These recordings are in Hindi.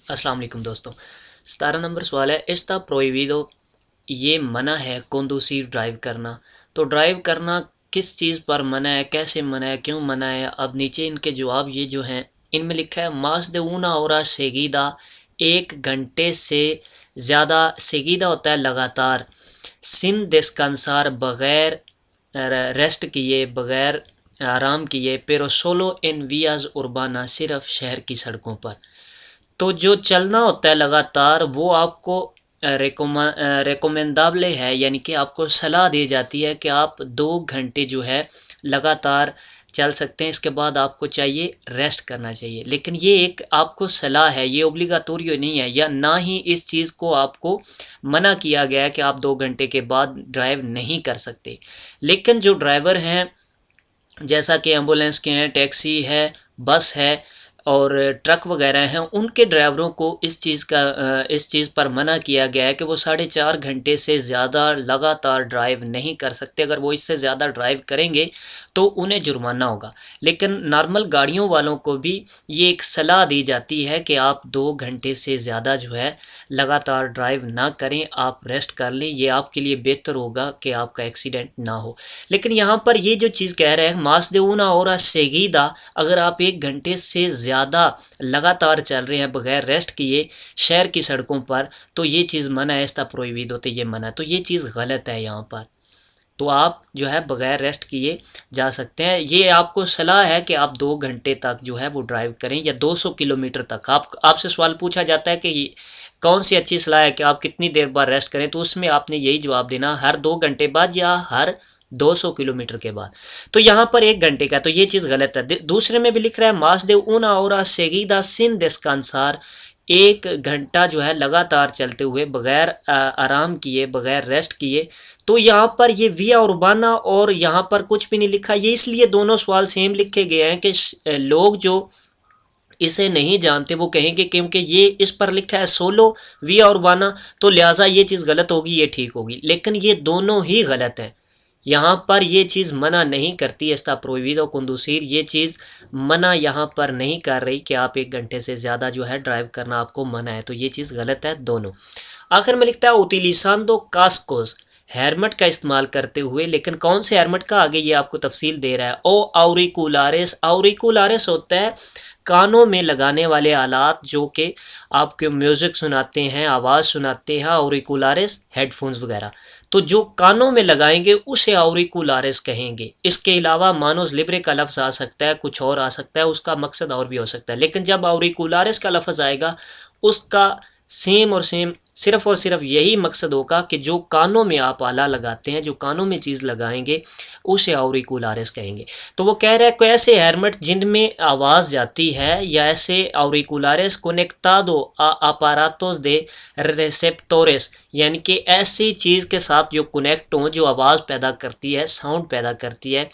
अस्सलाम वालेकुम दोस्तों। 17 नंबर सवाल है, está prohibido, ये मना है conducir ड्राइव करना। तो ड्राइव करना किस चीज़ पर मना है, कैसे मना है, क्यों मना है। अब नीचे इनके जवाब ये जो हैं, इनमें लिखा है más de una hora seguida, 1 घंटे से ज़्यादा। seguida होता है लगातार। sin descansar, बग़ैर रेस्ट किए, बग़ैर आराम किए। pero solo en vías urbanas, सिर्फ शहर की सड़कों पर। तो जो चलना होता है लगातार वो आपको रिकमेंडेबल है, यानी कि आपको सलाह दी जाती है कि आप 2 घंटे जो है लगातार चल सकते हैं। इसके बाद आपको चाहिए रेस्ट करना चाहिए। लेकिन ये एक आपको सलाह है, ये ओब्लिगाटोरियो नहीं है, या ना ही इस चीज़ को आपको मना किया गया है कि आप 2 घंटे के बाद ड्राइव नहीं कर सकते। लेकिन जो ड्राइवर हैं, जैसा कि एम्बुलेंस के हैं, टैक्सी है, बस है और ट्रक वगैरह हैं, उनके ड्राइवरों को इस चीज़ पर मना किया गया है कि वो 4.5 घंटे से ज़्यादा लगातार ड्राइव नहीं कर सकते। अगर वो इससे ज़्यादा ड्राइव करेंगे तो उन्हें जुर्माना होगा। लेकिन नॉर्मल गाड़ियों वालों को भी ये एक सलाह दी जाती है कि आप 2 घंटे से ज़्यादा जो है लगातार ड्राइव ना करें, आप रेस्ट कर लें। ये आपके लिए बेहतर होगा कि आपका एक्सीडेंट ना हो। लेकिन यहाँ पर ये जो चीज़ कह रहे हैं, मास दे una hora seguida, अगर आप 1 घंटे से ज़्यादा लगातार चल रहे हैं बगैर रेस्ट किए शहर की सड़कों पर, तो ये चीज़ मना है। está prohibido, तो ये मना है। तो ये चीज़ गलत है यहाँ पर। तो आप जो है बगैर रेस्ट किए जा सकते हैं। ये आपको सलाह है कि आप 2 घंटे तक जो है वो ड्राइव करें, या 200 किलोमीटर तक। आपसे सवाल पूछा जाता है कि कौन सी अच्छी सलाह है कि आप कितनी देर बाद रेस्ट करें, तो उसमें आपने यही जवाब देना, हर 2 घंटे बाद या हर 200 किलोमीटर के बाद। तो यहाँ पर 1 घंटे का, तो ये चीज़ गलत है। दूसरे में भी लिख रहा है मास दे una hora seguida sin descansar, 1 घंटा जो है लगातार चलते हुए बगैर आराम किए, बगैर रेस्ट किए। तो यहाँ पर ये विया उर्बाना और यहाँ पर कुछ भी नहीं लिखा। ये इसलिए दोनों सवाल सेम लिखे गए हैं कि लोग जो इसे नहीं जानते वो कहेंगे क्योंकि ये इस पर लिखा है सोलो विया उर्बाना, तो लिहाजा ये चीज़ गलत होगी, ये ठीक होगी। लेकिन ये दोनों ही गलत है। यहाँ पर ये चीज़ मना नहीं करती está prohibido conducir, ये चीज़ मना यहाँ पर नहीं कर रही कि आप 1 घंटे से ज़्यादा जो है ड्राइव करना आपको मना है। तो ये चीज़ गलत है दोनों। आखिर में लिखता है utilizando cascos, हेलमेट का इस्तेमाल करते हुए। लेकिन कौन से हेलमेट का, आगे ये आपको तफसील दे रहा है। ओ आउरिकुलारिस, आउरिकुलारिस होता है कानों में लगाने वाले आलात जो कि आपके म्यूज़िक सुनाते हैं, आवाज़ सुनाते हैं। आउरिकुलारिस हेडफोन्स वगैरह, तो जो कानों में लगाएंगे उसे आउरिकुलारिस कहेंगे। इसके अलावा मानोस लिब्रे का लफ्ज़ आ सकता है, कुछ और आ सकता है, उसका मकसद और भी हो सकता है। लेकिन जब आउरिकुलारिस का लफ्ज़ आएगा उसका सेम और सेम सिर्फ़ और सिर्फ यही मकसद होगा कि जो कानों में आप आला लगाते हैं, जो कानों में चीज़ लगाएंगे, उसे आउरिकुलारिस कहेंगे। तो वो कह रहा है कि ऐसे हेलमेट जिनमें आवाज़ जाती है, या ऐसे आउरिकुलारिस conectado a aparatos de receptores, यानी कि ऐसी चीज़ के साथ जो कनेक्ट हों, जो आवाज़ पैदा करती है, साउंड पैदा करती है।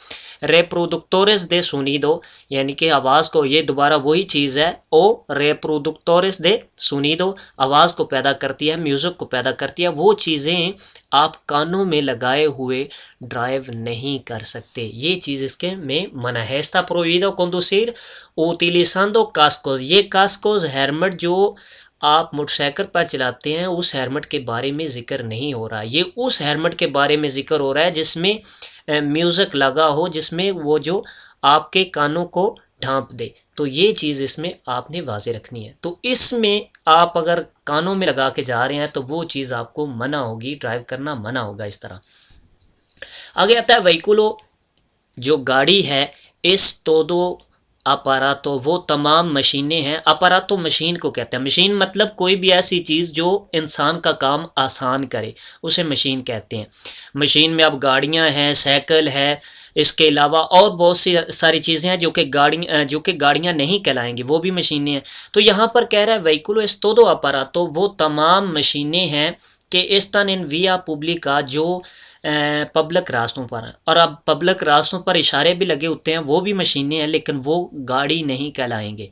reproductores de sonido, यानी कि आवाज़ को, ये दोबारा वही चीज़ है, ओ reproductores de sonido, आवाज़ को पैदा करती है, म्यूज़िक को पैदा करती है। वो चीज़ें आप कानों में लगाए हुए ड्राइव नहीं कर सकते। ये चीज़ इसके में मना है। está prohibido conducir utilizando cascos, ये कास्कोस हेलमेट जो आप मोटरसाइकिल पर चलाते हैं उस हेलमेट के बारे में ज़िक्र नहीं हो रहा। ये उस हेलमेट के बारे में ज़िक्र हो रहा है जिसमें म्यूज़िक लगा हो, जिसमें वो जो आपके कानों को ढांप दे। तो ये चीज़ इसमें आपने वाज़े रखनी है। तो इसमें आप अगर कानों में लगा के जा रहे हैं तो वो चीज़ आपको मना होगी, ड्राइव करना मना होगा। इस तरह आगे आता है व्हीकुलो, जो गाड़ी है। इस तोदो अपरातो, वो तमाम मशीनें हैं। अपरातो मशीन को कहते हैं। मशीन मतलब कोई भी ऐसी चीज़ जो इंसान का काम आसान करे, उसे मशीन कहते हैं। मशीन में अब गाड़ियां हैं, साइकिल है, इसके अलावा और बहुत सी सारी चीज़ें हैं जो कि गाड़ियां नहीं कहलाएंगी, वो भी मशीनें हैं। तो यहाँ पर कह रहा है व्हीकुलो एस तोदो अपरातो, वो तमाम मशीनें हैं कि están en vía pública, जो पब्लिक रास्तों पर हैं। और अब पब्लिक रास्तों पर इशारे भी लगे होते हैं, वो भी मशीनें हैं, लेकिन वो गाड़ी नहीं कहलाएंगे।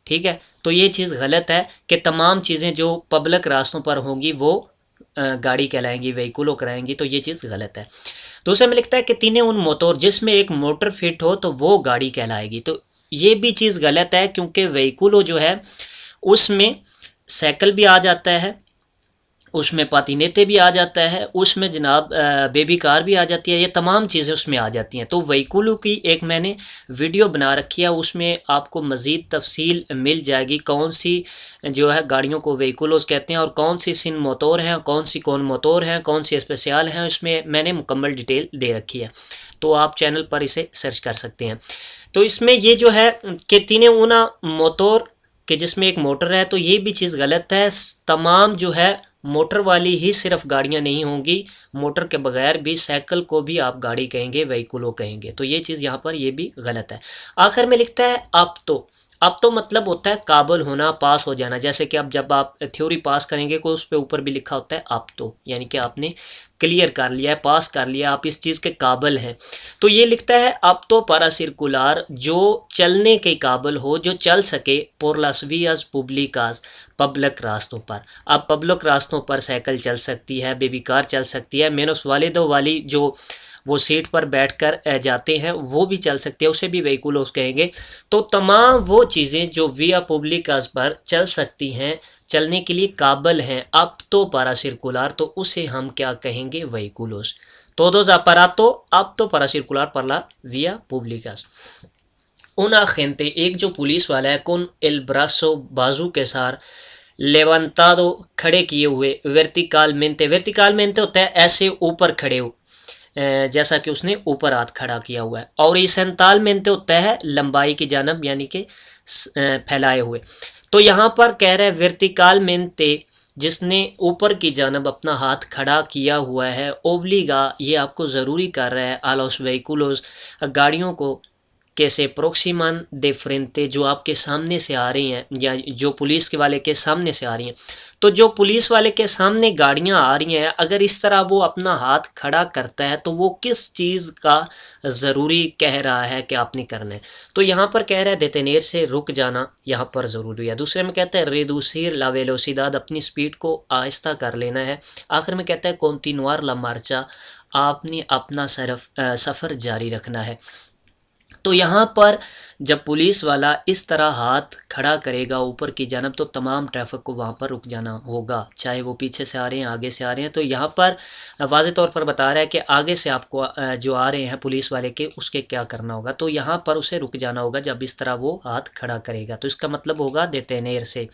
ठीक है, तो ये चीज़ गलत है कि तमाम चीज़ें जो पब्लिक रास्तों पर होंगी वो गाड़ी कहलाएंगी, व्हीकुलो कराएंगी। तो ये चीज़ गलत है। दूसरे में लिखता है कि तीने उन मोटर, जिसमें एक मोटर फिट हो तो वो गाड़ी कहलाएगी। तो ये भी चीज़ गलत है, क्योंकि व्हीकुलो जो है उसमें साइकिल भी आ जाता है, उसमें पातीनेते भी आ जाता है, उसमें जनाब बेबी कार भी आ जाती है, ये तमाम चीज़ें उसमें आ जाती हैं। तो व्हीकलों की एक मैंने वीडियो बना रखी है, उसमें आपको मज़ीद तफसील मिल जाएगी कौन सी जो है गाड़ियों को व्हीकल्स कहते हैं और कौन सी सिन मोटोर हैं, कौन सी कौन मोटोर हैं, कौन सी स्पेशल हैं, इसमें मैंने मुकम्मल डिटेल दे रखी है। तो आप चैनल पर इसे सर्च कर सकते हैं। तो इसमें ये जो है कि तीन ऊना मोटोर कि जिसमें एक मोटर है, तो ये भी चीज़ गलत है। तमाम जो है मोटर वाली ही सिर्फ गाड़ियां नहीं होंगी, मोटर के बगैर भी साइकिल को भी आप गाड़ी कहेंगे, व्हीकलो कहेंगे। तो ये चीज़ यहाँ पर ये भी गलत है। आखिर में लिखता है अब तो मतलब होता है काबिल होना, पास हो जाना। जैसे कि अब जब आप थ्योरी पास करेंगे तो उस पर ऊपर भी लिखा होता है अब तो, यानी कि आपने क्लियर कर लिया है, पास कर लिया, आप इस चीज़ के काबिल हैं। तो ये लिखता है अब तो पारा सर्कुलर जो चलने के काबिल हो, जो चल सके por las vías públicas public रास्तों पर। अब पब्लिक रास्तों पर साइकिल चल सकती है, बेबी कार चल सकती है, मेनस वाले दो वाली जो वो सीट पर बैठकर जाते हैं वो भी चल सकते हैं, उसे भी व्हीकल्स कहेंगे। तो तमाम वो चीज़ें जो विया पब्लिकास पर चल सकती हैं, चलने के लिए काबिल हैं, अब तो पारा सर्कुलर, तो उसे हम क्या कहेंगे, vehicles. todos aparato apto para circular por la vía públicas। una gente एक जो पुलिस वाला है con el brazo बाजू के साथ लेवंतादो खड़े किए हुए, वर्टिकलमेंटे होता है ऐसे ऊपर खड़े हो, जैसा कि उसने ऊपर हाथ खड़ा किया हुआ है। और हॉरिज़ॉन्टलमेंटे होता है लंबाई की जानब, यानी कि फैलाए हुए। तो यहाँ पर कह रहा है वर्टिकलमेंटे जिसने ऊपर की जानब अपना हाथ खड़ा किया हुआ है, ओब्लिगा ये आपको ज़रूरी कर रहा है a los vehículos गाड़ियों को कैसे प्रोक्सीमान दे फ्रेंटे जो आपके सामने से आ रही हैं, या जो पुलिस के वाले के सामने से आ रही हैं। तो जो पुलिस वाले के सामने गाड़ियां आ रही हैं, अगर इस तरह वो अपना हाथ खड़ा करता है तो वो किस चीज़ का ज़रूरी कह रहा है कि आपने करना है। तो यहाँ पर कह रहा है देतेनेर से रुक जाना यहाँ पर ज़रूरी है। दूसरे में कहता है रेडूसिर ला वेलोसिदाद अपनी स्पीड को आहिस्ता कर लेना है। आखिर में कहता है कॉन्टिन्यूआर ला मार्चा आपने अपना सफ़र जारी रखना है। तो यहाँ पर जब पुलिस वाला इस तरह हाथ खड़ा करेगा ऊपर की जानब तो तमाम ट्रैफिक को वहाँ पर रुक जाना होगा, चाहे वो पीछे से आ रहे हैं, आगे से आ रहे हैं। तो यहाँ पर वाज़े तौर पर बता रहा है कि आगे से आपको जो आ रहे हैं पुलिस वाले के, उसके क्या करना होगा। तो यहाँ पर उसे रुक जाना होगा जब इस तरह वो हाथ खड़ा करेगा। तो इसका मतलब होगा देतेनेर से,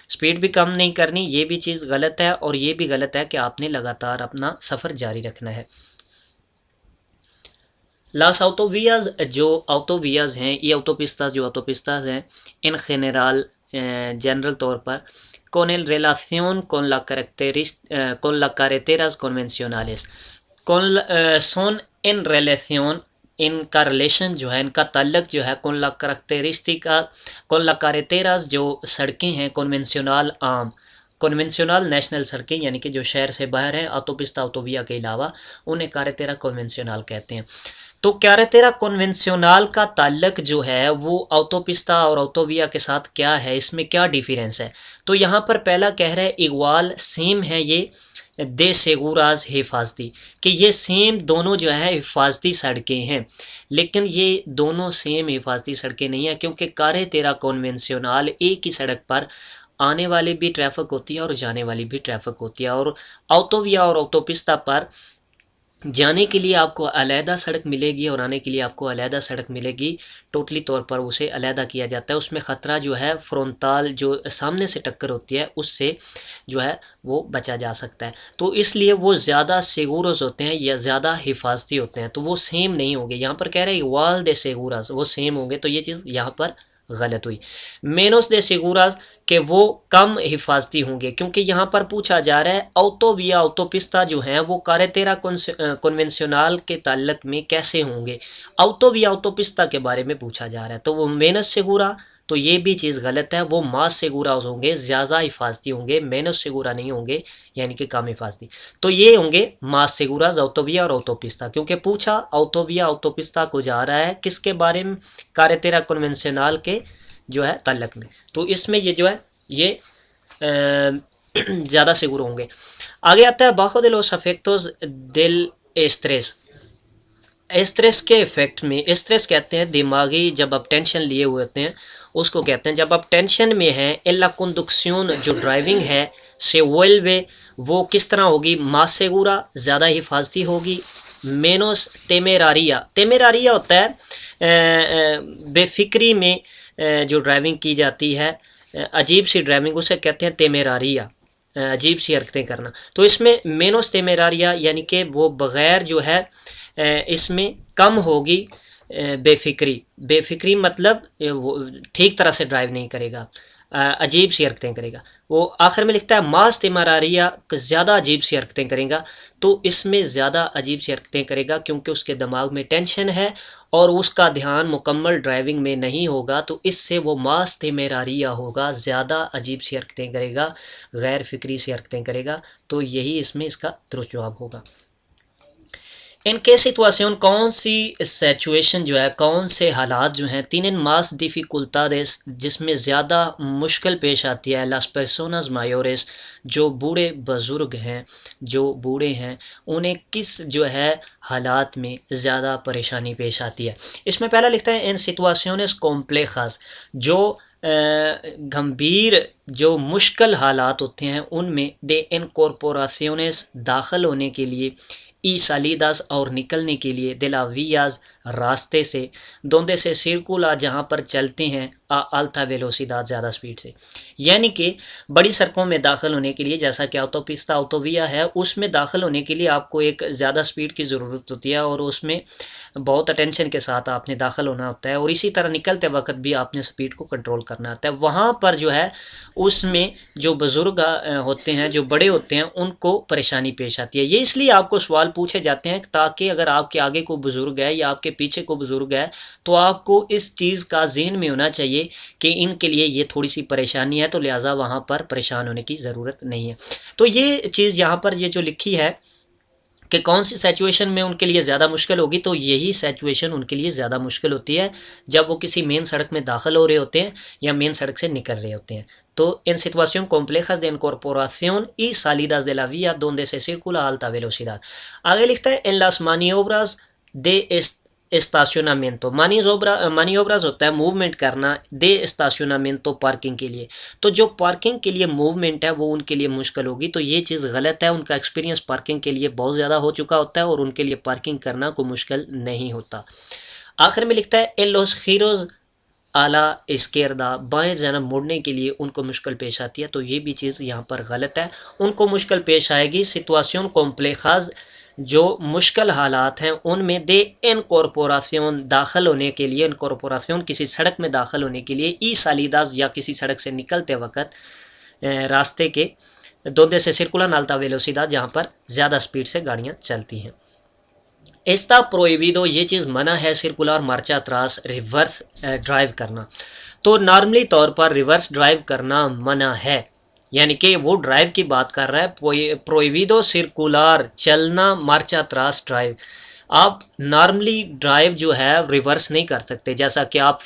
स्पीड भी कम नहीं करनी, ये भी चीज़ गलत है। और ये भी गलत है कि आपने लगातार अपना सफ़र जारी रखना है। लास autovías जो autovías हैं, ये autopistas जो autopistas हैं इन general जनरल तौर पर con el relación con la con las carreteras convencionales son en relación, इनका रिलेशन जो है, इनका ताल्लुक जो है con la característica con la carreteras जो सड़कें हैं कन्वेंशनल आम, कन्वेंशनल नेशनल सड़कें यानी कि जो शहर से बाहर हैं, ऑटोपिस्ता ऑटोविया के अलावा, उन्हें carretera कन्वेंशनल कहते हैं। तो carretera कन्वेंशनल का ताल्लुक जो है वो ऑटोपिस्ता और ऑटोविया के साथ क्या है, इसमें क्या डिफरेंस है। तो यहाँ पर पहला कह रहा है इक्वाल सेम है ये दे सेगुराज हिफाजती, कि ये सेम दोनों जो है हिफाजती सड़कें हैं। लेकिन ये दोनों सेम हिफाजती सड़कें नहीं हैं, क्योंकि carretera कन्वेंशनल एक ही सड़क पर आने वाली भी ट्रैफिक होती है और जाने वाली भी ट्रैफिक होती है। और ऑटोविया और ऑटोपिस्ता पर जाने के लिए आपको अलहदा सड़क मिलेगी और आने के लिए आपको अलहदा सड़क मिलेगी। टोटली तौर पर उसे अलहदा किया जाता है। उसमें ख़तरा जो है फ्रंटल जो सामने से टक्कर होती है उससे जो है वो बचा जा सकता है। तो इसलिए वो ज़्यादा सेगुरस होते हैं या ज़्यादा हिफाजती होते हैं। तो वो सेम नहीं होंगे। यहाँ पर कह रहे हैं वाल दे सेगुरस वो सेम होंगे, तो ये चीज़ यहाँ पर गलत हुई। मेनोस दे सेगुरास कि वो कम हिफाजती होंगे, क्योंकि यहाँ पर पूछा जा रहा है ऑटोविया ऑटोपिस्ता जो हैं वो carretera कन्वेंशनल के ताल्लुक में कैसे होंगे। ऑटोविया ऑटोपिस्ता के बारे में पूछा जा रहा है, तो वो मेनस सेगुरा, तो ये भी चीज़ गलत है। वो मास सेगुरा होंगे, ज़्यादा हिफाजती होंगे, मेनस सेगुरा नहीं होंगे, यानी कि कम हिफाजती। तो ये होंगे मास सेगुराज ऑटोविया और ऑटोपिस्ता, क्योंकि पूछा ऑटोविया ऑटोपिस्ता को जा रहा है किसके बारे में, carretera कन्वेंशनल के जो है ताल्लुक में। तो इसमें ये जो है ये ज़्यादा सिगुर होंगे। आगे आता है बाjo de los efectos del estrés। Stress के इफ़ेक्ट में, स्ट्रेस कहते हैं दिमागी, जब आप टेंशन लिए हुए होते हैं उसको कहते हैं। जब आप टेंशन में हैं, एला कंडक्शन जो ड्राइविंग है से वेलवे वो किस तरह होगी, मास सेगुरा ज़्यादा हिफाजती होगी, मेनोस टेमेरारिया, टेमेरारिया होता है बेफिक्री में जो ड्राइविंग की जाती है, अजीब सी ड्राइविंग, उसे कहते हैं टेमेरारिया, अजीब सी हरकतें करना। तो इसमें मेनोस टेमेरारिया यानी कि वो बग़ैर जो है इसमें कम होगी बेफिक्री, बेफिक्री मतलब वो ठीक तरह से ड्राइव नहीं करेगा, अजीब सी हरकतें करेगा। वो आखिर में लिखता है मास तिमारारिया, ज़्यादा अजीब सी हरकतें करेगा। तो इसमें ज़्यादा अजीब सी हरकतें करेगा क्योंकि उसके दिमाग में टेंशन है और उसका ध्यान मुकम्मल ड्राइविंग में नहीं होगा, तो इससे वो मास तिमारारिया होगा, ज़्यादा अजीब सी हरकतें करेगा, गैर फिक्री सी हरकतें करेगा। तो यही इसमें इसका दुरुस्त जवाब होगा। इनके सिचुएशन, कौन सी सिचुएशन जो है, कौन से हालात जो हैं, तीन मास डिफ़िकल्टादेस जिसमें ज़्यादा मुश्किल पेश आती है, लास पर्सोनास मायोरेस जो बूढ़े बुज़ुर्ग हैं, जो बूढ़े हैं उन्हें किस जो है हालात में ज़्यादा परेशानी पेश आती है। इसमें पहला लिखता है इन सिचुएशंस कॉम्प्लेक्स, जो गंभीर जो मुश्किल हालात होते हैं उनमें दे इनकॉर्पोरेशंस दाखिल होने के लिए, ई सालिदास और निकलने के लिए, दिलावियाज रास्ते से, दोंदे से सिरकुला जहाँ पर चलते हैं अल्था वेलोसिदाद ज़्यादा स्पीड से, यानी कि बड़ी सड़कों में दाखिल होने के लिए, जैसा कि ऑटोपिस्ता ऑटोविया है, उसमें दाखिल होने के लिए आपको एक ज़्यादा स्पीड की ज़रूरत होती है और उसमें बहुत अटेंशन के साथ आपने दाखिल होना होता है, और इसी तरह निकलते वक्त भी आपने स्पीड को कंट्रोल करना होता है। वहाँ पर जो है उसमें जो बुज़ुर्ग होते हैं, जो बड़े होते हैं, उनको परेशानी पेश आती है। ये इसलिए आपको सवाल पूछे जाते हैं ताकि अगर आपके आगे को बुज़ुर्ग है या आपके पीछे को बुज़ुर्ग है तो आपको इस चीज़ का ज़हन में होना चाहिए कि इनके लिए ये थोड़ी सी परेशानी है, तो लिहाजा वहाँ पर परेशान होने की ज़रूरत नहीं है। तो ये चीज़ यहाँ पर ये जो लिखी है कि कौन सी सिचुएशन में उनके लिए ज़्यादा मुश्किल होगी, तो यही सिचुएशन उनके लिए ज़्यादा मुश्किल होती है जब वो किसी मेन सड़क में दाखिल हो रहे होते हैं या मेन सड़क से निकल रहे होते हैं। तो इन situation complex de incorporación y salidas de la vía donde se circula a alta velocidad। आगे लिखता है en las maniobras de स्टाशनामेंटो, मानियोब्रास होता है मूवमेंट करना, दे स्टाशनामेंटो पार्किंग के लिए, तो जो पार्किंग के लिए मूवमेंट है वो उनके लिए मुश्किल होगी। तो ये चीज़ गलत है, उनका एक्सपीरियंस पार्किंग के लिए बहुत ज़्यादा हो चुका होता है और उनके लिए पार्किंग करना कोई मुश्किल नहीं होता। आखिर में लिखता है एन लोस हीरोज आला इस्केरदा, बाएं जन्म मुड़ने के लिए उनको मुश्किल पेश आती है। तो ये भी चीज़ यहाँ पर गलत है, उनको मुश्किल पेश आएगी सिचुएशन कॉम्प्लेक्स, जो मुश्किल हालात हैं उनमें दे इनकॉर्पोरेशन दाखिल होने के लिए, इनकॉर्पोरेशन किसी सड़क में दाखिल होने के लिए, ई सालिदास या किसी सड़क से निकलते वक्त रास्ते के दोंदे से सिरकुला अल्ता वेलोसिदाद जहाँ पर ज़्यादा स्पीड से गाड़ियाँ चलती हैं। एस्ता प्रोहिबिdo, ये चीज़ मना है सिरकुलर मार्चा अत्रास रिवर्स ड्राइव करना। तो नॉर्मली तौर पर रिवर्स ड्राइव करना मना है, यानी कि वो ड्राइव की बात कर रहा है, प्रोहिबिdo सिरकुलर चलना मार्चा अत्रास ड्राइव। आप नॉर्मली ड्राइव जो है रिवर्स नहीं कर सकते, जैसा कि आप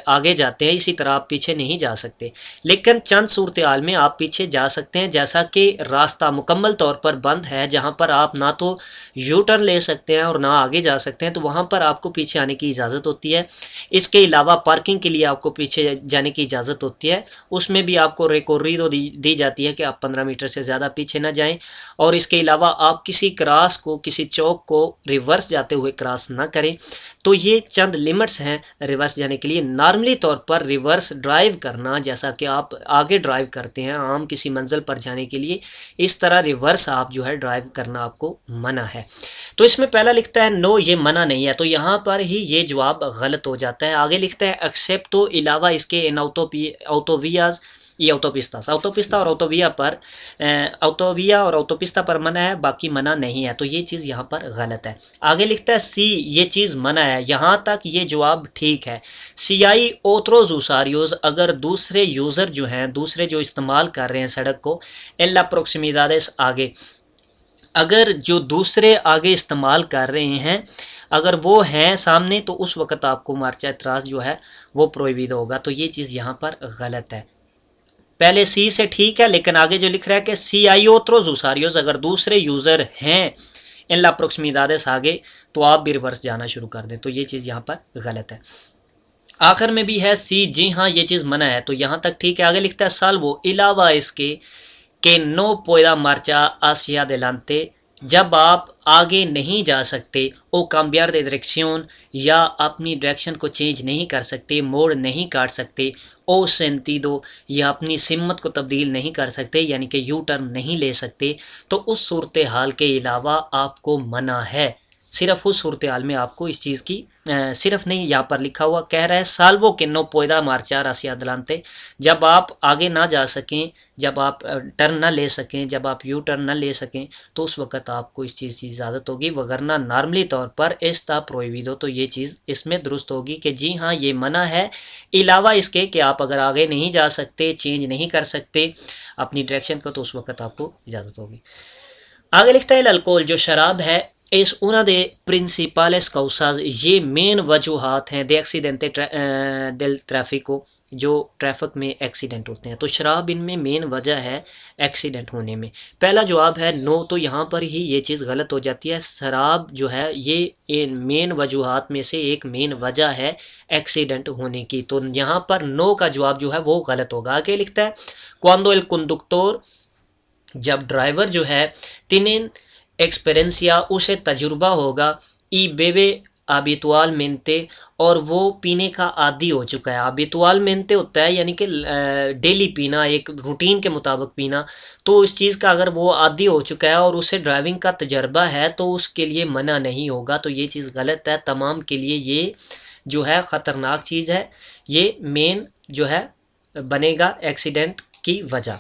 आगे जाते हैं इसी तरह आप पीछे नहीं जा सकते, लेकिन चंद सूरत हाल में आप पीछे जा सकते हैं, जैसा कि रास्ता मुकम्मल तौर पर बंद है जहां पर आप ना तो यू टर्न ले सकते हैं और ना आगे जा सकते हैं, तो वहां पर आपको पीछे आने की इजाज़त होती है। इसके अलावा पार्किंग के लिए आपको पीछे जाने की इजाज़त होती है, उसमें भी आपको रिकोरिडो दी जाती है कि आप 15 मीटर से ज़्यादा पीछे ना जाएँ, और इसके अलावा आप किसी क्रॉस को, किसी चौक को रिवर्स जाते हुए क्रॉस ना करें। तो ये चंद लिमिट्स हैं रिवर्स जाने के लिए। नॉर्मली तौर पर रिवर्स ड्राइव करना, जैसा कि आप आगे ड्राइव करते हैं आम किसी मंजिल पर जाने के लिए, इस तरह रिवर्स आप जो है ड्राइव करना आपको मना है। तो इसमें पहला लिखता है नो, ये मना नहीं है, तो यहाँ पर ही ये जवाब गलत हो जाता है। आगे लिखता है एक्सेप्ट, तो अलावा इसके इन ऑटोवियाज ये ऑटोपिस्ता और ऑटोविया पर, ऑटोविया और ऑटोपिस्ता पर मना है, बाकी मना नहीं है, तो ये चीज़ यहाँ पर गलत है। आगे लिखता है सी, ये चीज़ मना है, यहाँ तक ये जवाब ठीक है। सीआई ओथरोज उसारियोज, अगर दूसरे यूज़र जो हैं, दूसरे जो इस्तेमाल कर रहे हैं सड़क को, एला प्रोक्सिमिदादेस आगे, अगर जो दूसरे आगे इस्तेमाल कर रहे हैं अगर वो हैं सामने, तो उस वक़्त आपको मार्चा एतराज़ जो है वो प्रोहिबिdo होगा। तो ये चीज़ यहाँ पर गलत है। पहले सी से ठीक है, लेकिन आगे जो लिख रहा है कि सी आई ओत्रोज उसारियोज, अगर दूसरे यूज़र हैं इन ला प्रोक्सिमिदादेस आगे, तो आप भी रिवर्स जाना शुरू कर दें, तो ये चीज़ यहाँ पर गलत है। आखिर में भी है सी, जी हाँ ये चीज़ मना है, तो यहाँ तक ठीक है। आगे लिखता है साल्वो अलावा इसके के नो पुeda marcha hacia adelante, जब आप आगे नहीं जा सकते, ओ cambiar de dirección, या अपनी डायरेक्शन को चेंज नहीं कर सकते, मोड़ नहीं काट सकते, ओ सेंटिडो, या अपनी सिमत को तब्दील नहीं कर सकते यानी कि यू टर्न नहीं ले सकते, तो उस सूरत हाल के अलावा आपको मना है। सिर्फ उस सूरत हाल में आपको इस चीज़ की सिर्फ नहीं, यहाँ पर लिखा हुआ कह रहा है साल्वो के नो पुeda marchar hacia adelante, जब आप आगे ना जा सकें, जब आप टर्न ना ले सकें, जब आप यू टर्न ना ले सकें, तो उस वक़्त आपको इस चीज़ की इजाज़त होगी, वगरना नॉर्मली तौर पर एस्ता प्रोहिबिdo, तो ये चीज़ इसमें दुरुस्त होगी कि जी हाँ ये मना है, अलावा इसके कि आप अगर आगे नहीं जा सकते, चेंज नहीं कर सकते अपनी डायरेक्शन को, तो उस वक़्त आपको इजाज़त होगी। आगे लिखता है अल्कोहल, जो शराब है, इस una de principales causas, ये मेन वजूहात हैं दे एक्सीडेंटे del tráfico, जो ट्रैफिक में एक्सीडेंट होते हैं, तो शराब इनमें मेन वजह है एक्सीडेंट होने में। पहला जवाब है नो, तो यहाँ पर ही ये चीज़ गलत हो जाती है। शराब जो है ये मेन वजूहात में से एक मेन वजह है एक्सीडेंट होने की, तो यहाँ पर नो का जवाब जो है वो गलत होगा। आगे लिखता है cuando el conductor, जब ड्राइवर जो है, तिनिन एक्सपीरियंसिया, उसे तजुर्बा होगा, ई बेबे आबितुआल मेंते, और वो पीने का आदी हो चुका है। आबितुआल मेंते होता है यानी कि डेली पीना, एक रूटीन के मुताबिक पीना, तो इस चीज़ का अगर वो आदी हो चुका है और उसे ड्राइविंग का तजर्बा है तो उसके लिए मना नहीं होगा, तो ये चीज़ गलत है। तमाम के लिए ये जो है ख़तरनाक चीज़ है, ये मेन जो है बनेगा एक्सीडेंट की वजह।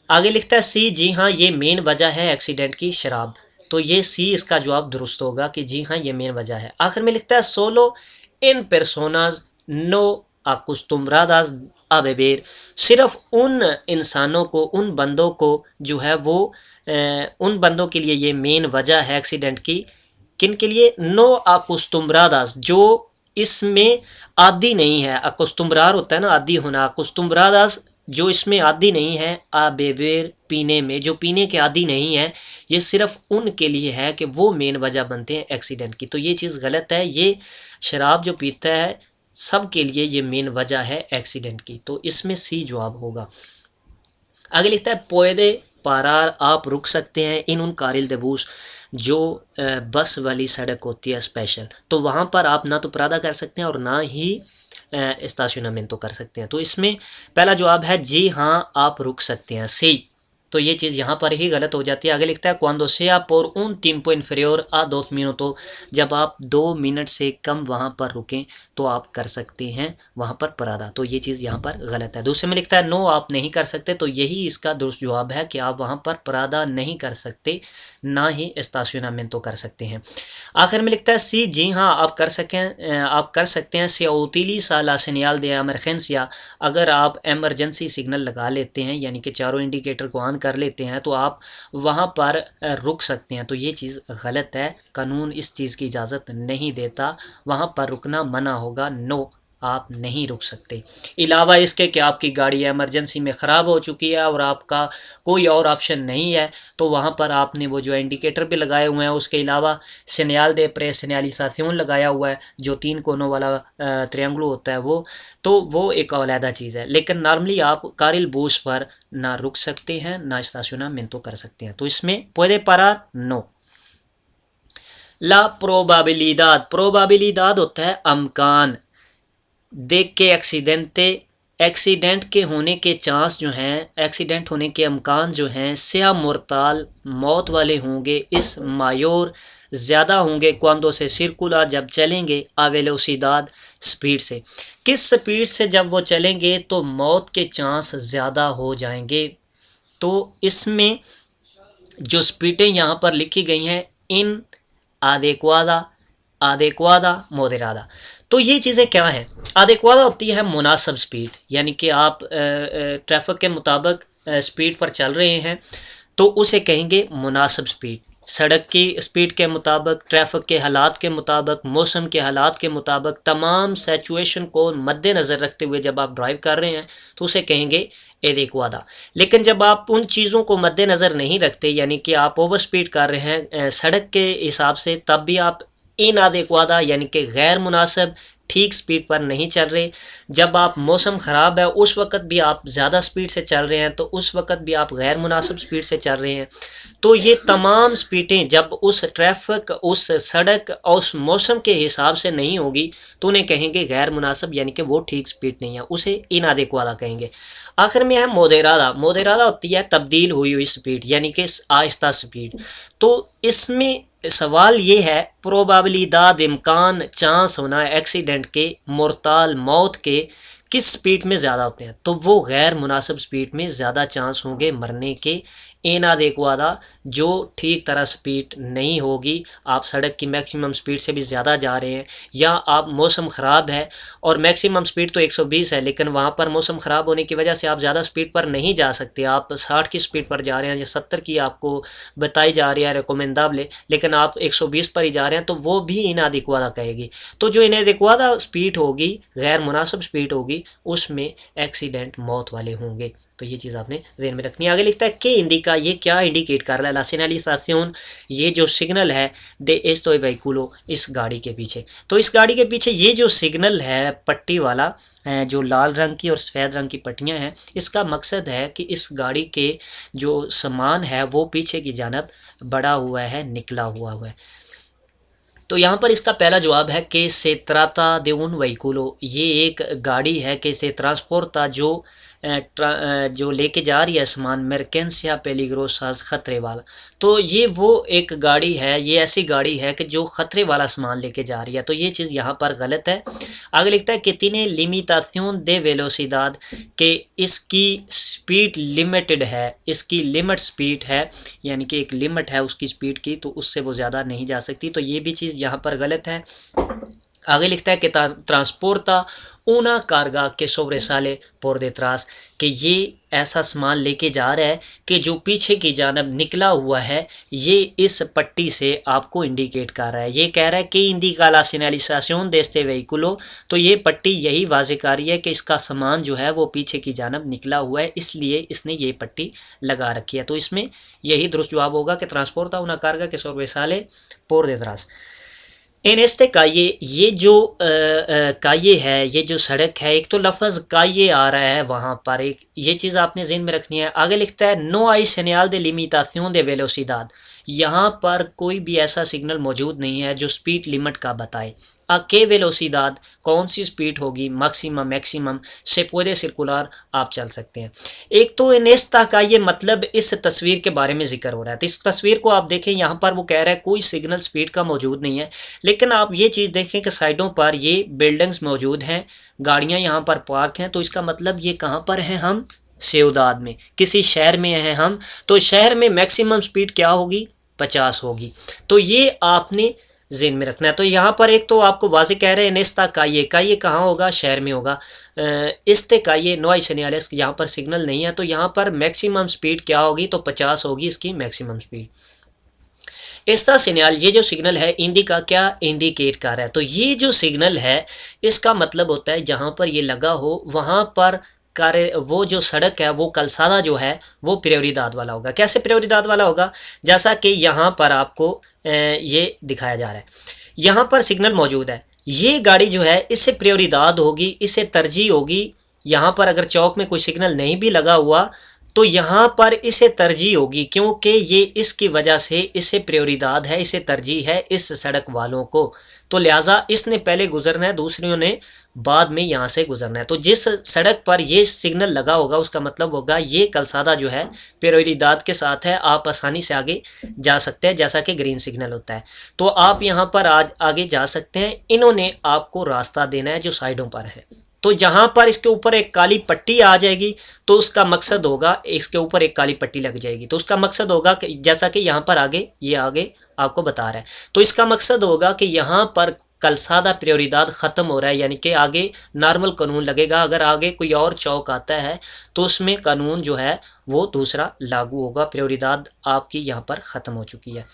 आगे लिखता है सी, जी हाँ ये मेन वजह है एक्सीडेंट की शराब, तो ये सी इसका जवाब दुरुस्त होगा कि जी हाँ ये मेन वजह है। आखिर में लिखता है सोलो इन पर्सोनाज नो acostumbradas a beber, सिर्फ उन इंसानों को, उन बंदों को जो है वो उन बंदों के लिए ये मेन वजह है एक्सीडेंट की। किन के लिए? नो acostumbradas, जो इसमें आदी नहीं है। अकुस्तुम्रार होता है ना आदी होना, अकुस्तुम्रादास जो इसमें आदी नहीं है, आ बेबेर पीने में, जो पीने के आदी नहीं है, ये सिर्फ उनके लिए है कि वो मेन वजह बनते हैं एक्सीडेंट की, तो ये चीज़ गलत है। ये शराब जो पीता है सब के लिए ये मेन वजह है एक्सीडेंट की, तो इसमें सी जवाब होगा। आगे लिखता है पोएदे पारार, आप रुक सकते हैं, इन उन कारिल दबूस, जो बस वाली सड़क होती है स्पेशल, तो वहाँ पर आप ना तो परादा कर सकते हैं और ना ही स्टाशनमेंट तो कर सकते हैं, तो इसमें पहला जवाब है जी हाँ आप रुक सकते हैं, सी, तो ये चीज़ यहाँ पर ही गलत हो जाती है। आगे लिखता है cuando sea por un tiempo inferior a 2 minutos, जब आप 2 मिनट से कम वहाँ पर रुकें तो आप कर सकते हैं वहाँ पर परादा, तो ये चीज़ यहाँ पर गलत है। दूसरे में लिखता है नो आप नहीं कर सकते, तो यही इसका दुरुस्त जवाब है कि आप वहाँ पर परादा नहीं कर सकते, ना ही स्टाशनमेंट कर सकते हैं। आखिर में लिखता है सी, जी हाँ आप कर सकते हैं से उतीली साला सेनियाल दे एमरजेंसिया, अगर आप एमरजेंसी सिग्नल लगा लेते हैं यानी कि चारों इंडिकेटर को ऑन कर लेते हैं तो आप वहाँ पर रुक सकते हैं, तो ये चीज़ गलत है। कानून इस चीज़ की इजाज़त नहीं देता, वहाँ पर रुकना मना होगा, नो आप नहीं रुक सकते। अलावा इसके कि आपकी गाड़ी इमरजेंसी में ख़राब हो चुकी है और आपका कोई और ऑप्शन नहीं है, तो वहाँ पर आपने वो जो इंडिकेटर भी लगाए हुए हैं, उसके अलावा सेनियाल दे प्रेसिनलिसासियोन लगाया हुआ है, जो 3 कोनों वाला ट्रायंगल होता है वो, तो वो एक अलहदा चीज़ है। लेकिन नॉर्मली आप कारिल बूस पर ना रुक सकते हैं ना स्टाशनमेंट कर सकते हैं, तो इसमें पुede parar नो। ला प्रोबाबिलिदाद होता है अमकान, देख के एक्सीडेंट के होने के चांस जो हैं, एक्सीडेंट होने के अमकान जो हैं, सेया मुर्ताल मौत वाले होंगे, इस मायोर ज़्यादा होंगे, क्वांदो से सिरकुला जब चलेंगे, आवेलोसिदाद स्पीड से, किस स्पीड से जब वो चलेंगे तो मौत के चांस ज़्यादा हो जाएंगे। तो इसमें जो स्पीडें यहाँ पर लिखी गई हैं, इन आदेक्वादा मोदेरादा, तो ये चीज़ें क्या हैं? आदेक्वादा होती है मुनासिब स्पीड, यानी कि आप ट्रैफिक के मुताबिक स्पीड पर चल रहे हैं तो उसे कहेंगे मुनासिब स्पीड। सड़क की स्पीड के मुताबिक, ट्रैफिक के हालात के मुताबिक, मौसम के हालात के मुताबिक, तमाम सिचुएशन को मद्देनज़र रखते हुए जब आप ड्राइव कर रहे हैं तो उसे कहेंगे एदेक्वादा। लेकिन जब आप उन चीज़ों को मद्देनज़र नहीं रखते, यानी कि आप ओवर स्पीड कर रहे हैं सड़क के हिसाब से, तब भी आप इनअदेक्वादा यानी कि गैर मुनासिब ठीक स्पीड पर नहीं चल रहे। जब आप मौसम ख़राब है उस वक़्त भी आप ज़्यादा स्पीड से चल रहे हैं, तो उस वक़्त भी आप गैर मुनासिब स्पीड से चल रहे हैं। तो ये तमाम स्पीडें जब उस ट्रैफिक, उस सड़क और उस मौसम के हिसाब से नहीं होगी तो उन्हें कहेंगे गैर मुनासिब, यानी कि वो ठीक स्पीड नहीं है, उसे इनादेक्वादा कहेंगे। आखिर में है मोदेरादा। मोदेरादा होती है तब्दील हुई हुई स्पीड, यानी कि आहिस्ता स्पीड। तो इसमें सवाल ये है, प्रोबेबिलिदाद, इम्कान, चांस होना एक्सीडेंट के, मुर्ताल मौत के किस स्पीड में ज़्यादा होते हैं, तो वो गैर मुनासिब स्पीड में ज़्यादा चांस होंगे मरने के। इनादेक्वादा, जो ठीक तरह स्पीड नहीं होगी, आप सड़क की मैक्सिमम स्पीड से भी ज़्यादा जा रहे हैं, या आप मौसम ख़राब है और मैक्सिमम स्पीड तो 120 है, लेकिन वहाँ पर मौसम ख़राब होने की वजह से आप ज़्यादा स्पीड पर नहीं जा सकते, आप 60 की स्पीड पर जा रहे हैं या 70 की आपको बताई जा रही है रिकमेंडेबल, लेकिन आप 120 पर ही जा रहे हैं, तो वो भी इनादेक्वादा कहेगी। तो जो इनादेक्वादा स्पीड होगी, गैर मुनासिब स्पीड होगी, उसमें एक्सीडेंट मौत वाले होंगे। तो ये चीज़ आपने ध्यान में रखनी है। आगे लिखता है कि इंडिका, ये क्या इंडिकेट कर रहा है, ला सेनालिजाción, ये जो सिग्नल है दे एस्तो वेहिकुलो, इस गाड़ी के पीछे। तो इस गाड़ी के पीछे ये जो सिग्नल है पट्टी वाला, जो लाल रंग की और सफ़ेद रंग की पट्टियां हैं, इसका मकसद है कि इस गाड़ी के जो सामान है वो पीछे की जानब बढ़ा हुआ है, निकला हुआ है। तो यहाँ पर इसका पहला जवाब है कि से ट्राता de un vehículo, ये एक गाड़ी है कि से ट्रांसपोर्टा, जो लेके जा रही है सामान, mercancía peligrosas, खतरे वाला। तो ये वो एक गाड़ी है, ये ऐसी गाड़ी है कि जो ख़तरे वाला सामान लेके जा रही है, तो ये चीज़ यहाँ पर गलत है। आगे लिखता है कि tiene limitación de velocidad, कि इसकी स्पीड लिमिटेड है, इसकी लिमिट स्पीड है, यानी कि एक लिमिट है उसकी स्पीड की, तो उससे वो ज़्यादा नहीं जा सकती, तो ये भी चीज़ यहाँ पर गलत है। आगे लिखता है कि ट्रांसपोर्टा ऊना कारगा के sobresale por detrás, कि ये ऐसा सामान लेके जा रहा है कि जो पीछे की जानब निकला हुआ है, ये इस पट्टी से आपको इंडिकेट कर रहा है। ये कह रहा है कि indica la señalización de este vehículo, तो ये पट्टी यही वाज़े कर रही है कि इसका सामान जो है वो पीछे की जानब निकला हुआ है, इसलिए इसने ये पट्टी लगा रखी है। तो इसमें यही दुरुस्त जवाब होगा कि ट्रांसपोर्टा ऊना कारगा के sobresale por detrás। इन एस्ते काये, ये जो काये है, ये जो सड़क है, एक तो लफ्ज़ काये आ रहा है वहाँ पर, एक ये चीज़ आपने ज़हन में रखनी है। आगे लिखता है नो आई señal de limitación de velocidad, यहाँ पर कोई भी ऐसा सिग्नल मौजूद नहीं है जो स्पीड लिमिट का बताए। के वेलोसिदाद, कौन सी स्पीड होगी, मैक्सिमम मैक्सिमम से पूरे सर्कुलर आप चल सकते हैं। एक तो इनेस्ता का ये मतलब इस तस्वीर के बारे में जिक्र हो रहा है, तो इस तस्वीर को आप देखें, यहाँ पर वो कह रहा है कोई सिग्नल स्पीड का मौजूद नहीं है, लेकिन आप ये चीज़ देखें कि साइडों पर ये बिल्डिंग्स मौजूद हैं, गाड़ियाँ यहाँ पर पार्क हैं, तो इसका मतलब ये कहाँ पर हैं, हम सिउदाद में, किसी शहर में हैं हम, तो शहर में मैक्सिमम स्पीड क्या होगी, 50 होगी। तो ये आपने ज़हन में रखना है। तो यहाँ पर एक तो आपको वाज़े कह रहे हैं नेस्ता का ये कहाँ होगा, शहर में होगा। इस्ते का ये नोई सेनियालिस, यहाँ पर सिग्नल नहीं है, तो यहाँ पर मैक्सिमम स्पीड क्या होगी, तो 50 होगी इसकी मैक्सिमम स्पीड। इस्ता सिग्नल, ये जो सिग्नल है इंडिका क्या इंडिकेट कर रहा है, तो ये जो सिग्नल है इसका मतलब होता है जहाँ पर ये लगा हो वहाँ पर कार्य, वो जो सड़क है, वो कलसादा जो है वो प्रायोरिदाद वाला होगा। कैसे प्रायोरिदाद वाला होगा, जैसा कि यहाँ पर आपको ये दिखाया जा रहा है, यहाँ पर सिग्नल मौजूद है, ये गाड़ी जो है इससे प्रायोरिदाद होगी, इससे तरजीह होगी। यहाँ पर अगर चौक में कोई सिग्नल नहीं भी लगा हुआ तो यहाँ पर इसे तरजीह होगी, क्योंकि ये इसकी वजह से इसे प्रायोरिदाद है, इसे तरजीह है इस सड़क वालों को, तो लिहाजा इसने पहले गुजरना है, दूसरियों ने बाद में यहाँ से गुजरना है। तो जिस सड़क पर ये सिग्नल लगा होगा उसका मतलब होगा ये कलसादा जो है प्रायोरिदाद के साथ है, आप आसानी से आगे जा सकते हैं, जैसा कि ग्रीन सिग्नल होता है, तो आप यहाँ पर आज आगे जा सकते हैं। इन्होंने आपको रास्ता देना है जो साइडों पर है, तो जहाँ पर इसके ऊपर एक काली पट्टी आ जाएगी तो उसका मकसद होगा, इसके ऊपर एक काली पट्टी लग जाएगी तो उसका मकसद होगा कि जैसा कि यहाँ पर आगे ये आगे आपको बता रहा है, तो इसका मकसद होगा कि यहाँ पर कलसादा प्रायोरिदाद ख़त्म हो रहा है, यानी कि आगे नॉर्मल कानून लगेगा। अगर आगे कोई और चौक आता है तो उसमें कानून जो है वो दूसरा लागू होगा, प्रायोरिदाद आपकी यहाँ पर ख़त्म हो चुकी है।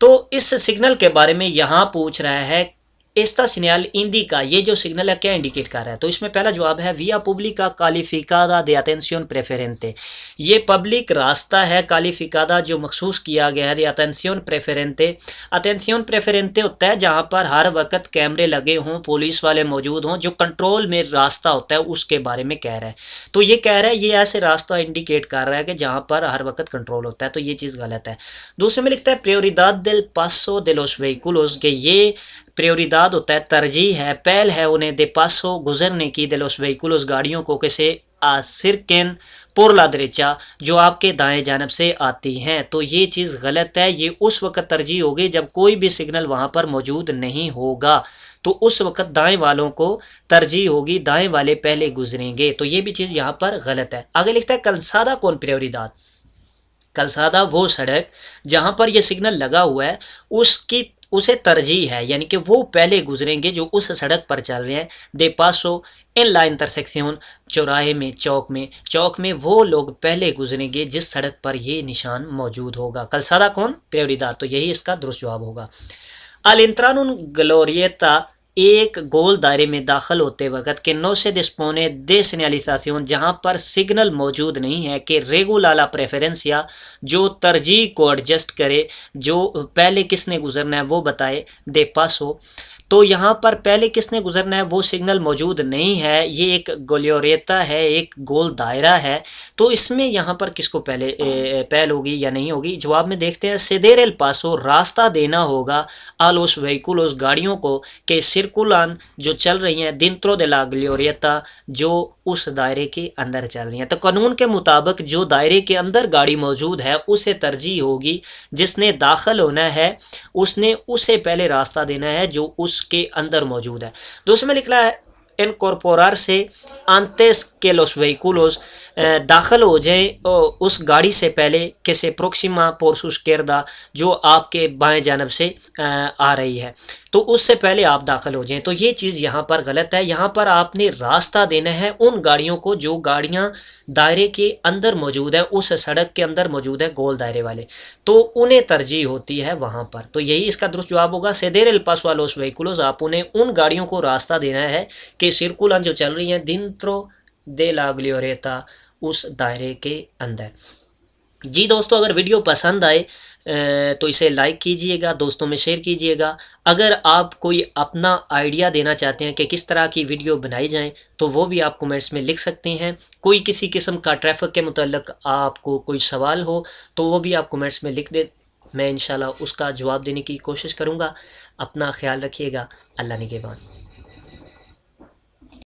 तो इस सिग्नल के बारे में यहाँ पूछ रहा है Esta señal indica, ये जो सिग्नल है क्या इंडिकेट कर रहा है? तो इसमें पहला जवाब है vía pública calificada de atención preferente। ये पब्लिक रास्ता है calificada जो मखसूस किया गया है de atención preferente। atención preferente होता है जहाँ पर हर वक्त कैमरे लगे हों, पुलिस वाले मौजूद हों, जो कंट्रोल में रास्ता होता है उसके बारे में कह रहा है। तो ये कह रहा है ये ऐसे रास्ता इंडिकेट कर रहा है कि जहाँ पर हर वक्त कंट्रोल होता है, तो ये चीज़ गलत है। दूसरे में लिखता है prioridad del paso de los vehículos, कि ये प्रियोरिदाद होता है तरजीह है, पहल है उन्हें दे पासो गुजरने की de los vehículos गाड़ियों को कैसे सिरकिन por la derecha जो आपके दाएं जानब से आती हैं। तो ये चीज़ गलत है, ये उस वक्त तरजीह होगी जब कोई भी सिग्नल वहाँ पर मौजूद नहीं होगा, तो उस वक्त दाएं वालों को तरजीह होगी, दाएं वाले पहले गुजरेंगे। तो ये भी चीज़ यहाँ पर गलत है। आगे लिखता है कलसादा कौन प्रियोरिदाद, कलसादा वो सड़क जहाँ पर ये सिग्नल लगा हुआ है उसकी उसे तरजीह है, यानी कि वो पहले गुजरेंगे जो उस सड़क पर चल रहे हैं। दे पासो इन ला इंटरसेक्शन, चौराहे में, चौक में वो लोग पहले गुजरेंगे जिस सड़क पर ये निशान मौजूद होगा। कलसादा कौन प्रियोरिदाद, तो यही इसका दुरुस्त जवाब होगा। अल इंत्रान ग्लोरियता, एक गोल दायरे में दाखिल होते वक्त के नो से डिस्पोने दे सिग्नलिzación, जहाँ पर सिग्नल मौजूद नहीं है, कि रेगुलाला प्रेफरेंसिया जो तरजीह को एडजस्ट करे, जो पहले किसने गुजरना है वो बताए, दे पासो। तो यहाँ पर पहले किसने गुजरना है वो सिग्नल मौजूद नहीं है, ये एक गोलियोरेता है, एक गोल दायरा है, तो इसमें यहाँ पर किसको पहले पहल होगी या नहीं होगी? जवाब में देखते हैं सेदेर एल पासो, रास्ता देना होगा आल उस व्हीकुल, उस गाड़ियों को, के सिरकुलान जो चल रही हैं, दिंत्रो de la glorieta जो उस दायरे के अंदर चल रही हैं। तो कानून के मुताबिक जो दायरे के अंदर गाड़ी मौजूद है उसे तरजीह होगी, जिसने दाखिल होना है उसने उसे पहले रास्ता देना है जो उसके अंदर मौजूद है। दूसरे में लिख रहा है इनकॉर्पोरार से antes que los vehículos, दाखिल हो जाए उस गाड़ी से पहले, que se próxima por su izquierda जो आपके बाएं जानब से आ रही है, तो उससे पहले आप दाखिल हो जाएं। तो ये चीज़ यहाँ पर गलत है, यहाँ पर आपने रास्ता देना है उन गाड़ियों को जो गाड़ियाँ दायरे के अंदर मौजूद है, उस सड़क के अंदर मौजूद है गोल दायरे वाले, तो उन्हें तरजीह होती है वहाँ पर। तो यही इसका दुरुस्त जवाब होगा सेदेर एल पास वालोस व्हीकुलोस, आप उन्हें उन गाड़ियों को रास्ता देना है कि सिरकुलन जो चल रही हैं दिंत्रो दे ला ग्लोरियता, उस दायरे के अंदर। जी दोस्तों, अगर वीडियो पसंद आए तो इसे लाइक कीजिएगा, दोस्तों में शेयर कीजिएगा। अगर आप कोई अपना आइडिया देना चाहते हैं कि किस तरह की वीडियो बनाई जाए तो वो भी आप कमेंट्स में लिख सकते हैं। कोई किसी किस्म का ट्रैफिक के मुतल्लिक़ आपको कोई सवाल हो तो वो भी आप कमेंट्स में लिख दे, मैं इंशाल्लाह उसका जवाब देने की कोशिश करूँगा। अपना ख्याल रखिएगा। अल्लाह निगहबान।